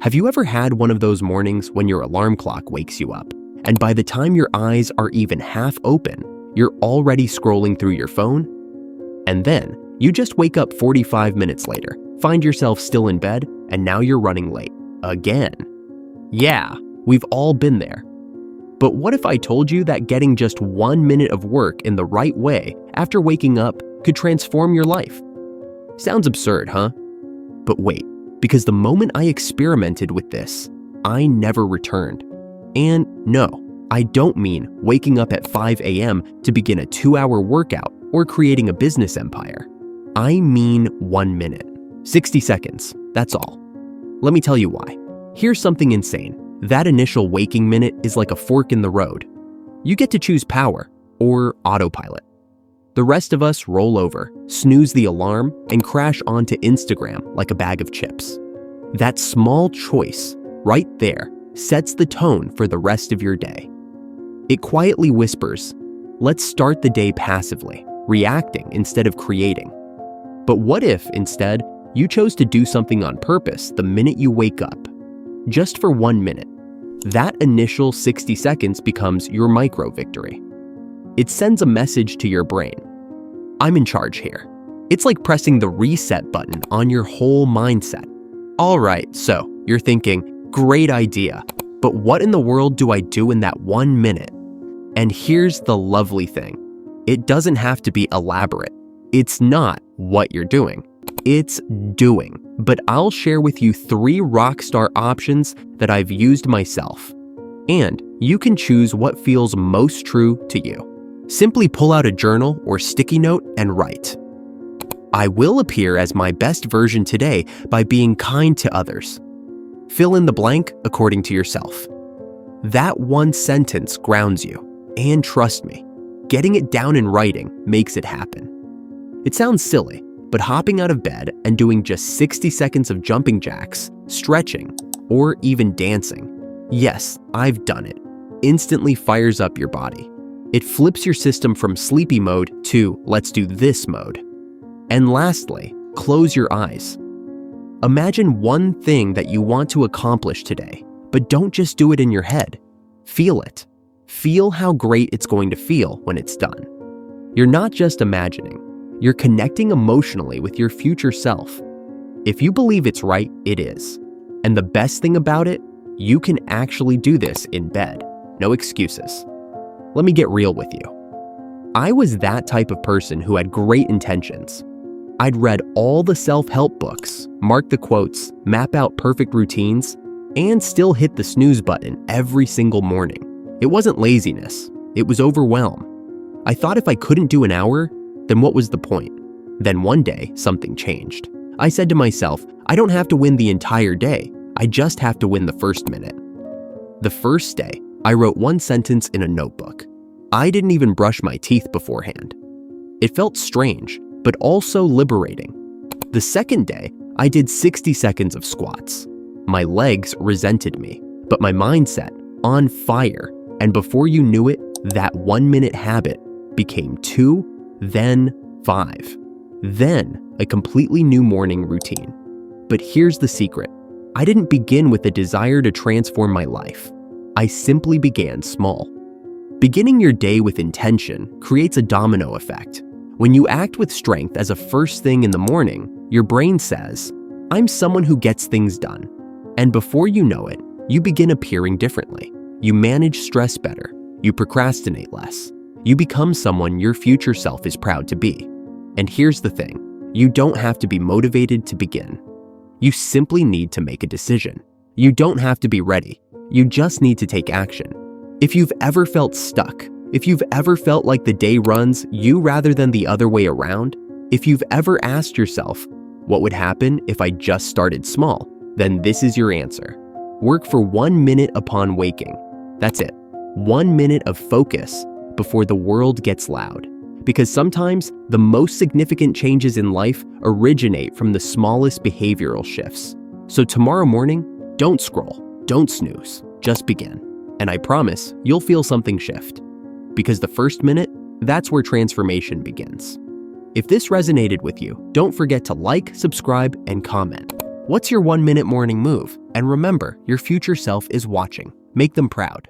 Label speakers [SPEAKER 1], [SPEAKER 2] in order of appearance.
[SPEAKER 1] Have you ever had one of those mornings when your alarm clock wakes you up, and by the time your eyes are even half open, you're already scrolling through your phone? And then, you just wake up 45 minutes later, find yourself still in bed, and now you're running late. Again. Yeah, we've all been there. But what if I told you that getting just 1 minute of work in the right way after waking up could transform your life? Sounds absurd, huh? But wait, because the moment I experimented with this, I never returned. And no, I don't mean waking up at 5 a.m. to begin a 2-hour workout or creating a business empire. I mean 1 minute. 60 seconds, that's all. Let me tell you why. Here's something insane. That initial waking minute is like a fork in the road. You get to choose power or autopilot. The rest of us roll over, snooze the alarm, and crash onto Instagram like a bag of chips. That small choice, right there, sets the tone for the rest of your day. It quietly whispers, let's start the day passively, reacting instead of creating. But what if, instead, you chose to do something on purpose the minute you wake up? Just for 1 minute. That initial 60 seconds becomes your micro-victory. It sends a message to your brain. I'm in charge here. It's like pressing the reset button on your whole mindset. All right, so you're thinking, great idea, but what in the world do I do in that 1 minute? And here's the lovely thing. It doesn't have to be elaborate. It's not what you're doing. It's doing. But I'll share with you 3 rockstar options that I've used myself. And you can choose what feels most true to you. Simply pull out a journal or sticky note and write. I will appear as my best version today by being kind to others. Fill in the blank according to yourself. That one sentence grounds you. And trust me, getting it down in writing makes it happen. It sounds silly, but hopping out of bed and doing just 60 seconds of jumping jacks, stretching, or even dancing, yes, I've done it, instantly fires up your body. It flips your system from sleepy mode to let's do this mode. And lastly, close your eyes. Imagine one thing that you want to accomplish today, but don't just do it in your head. Feel it. Feel how great it's going to feel when it's done. You're not just imagining. You're connecting emotionally with your future self. If you believe it's right, it is. And the best thing about it, you can actually do this in bed. No excuses. Let me get real with you. I was that type of person who had great intentions. I'd read all the self-help books, marked the quotes, map out perfect routines, and still hit the snooze button every single morning. It wasn't laziness, it was overwhelm. I thought if I couldn't do an hour, then what was the point? Then one day, something changed. I said to myself, I don't have to win the entire day, I just have to win the first minute. The first day, I wrote 1 sentence in a notebook. I didn't even brush my teeth beforehand. It felt strange, but also liberating. The second day, I did 60 seconds of squats. My legs resented me, but my mindset, on fire. And before you knew it, that 1 minute habit became 2, then 5. Then a completely new morning routine. But here's the secret. I didn't begin with a desire to transform my life. I simply began small. Beginning your day with intention creates a domino effect. When you act with strength as a first thing in the morning, your brain says, I'm someone who gets things done. And before you know it, you begin appearing differently. You manage stress better. You procrastinate less. You become someone your future self is proud to be. And here's the thing. You don't have to be motivated to begin. You simply need to make a decision. You don't have to be ready. You just need to take action. If you've ever felt stuck, if you've ever felt like the day runs you rather than the other way around, if you've ever asked yourself, what would happen if I just started small, then this is your answer. Work for 1 minute upon waking. That's it. 1 minute of focus before the world gets loud. Because sometimes the most significant changes in life originate from the smallest behavioral shifts. So tomorrow morning, don't scroll, don't snooze, just begin. And I promise you'll feel something shift. Because the first minute, that's where transformation begins. If this resonated with you, don't forget to like, subscribe, and comment. What's your 1-minute morning move? And remember, your future self is watching. Make them proud.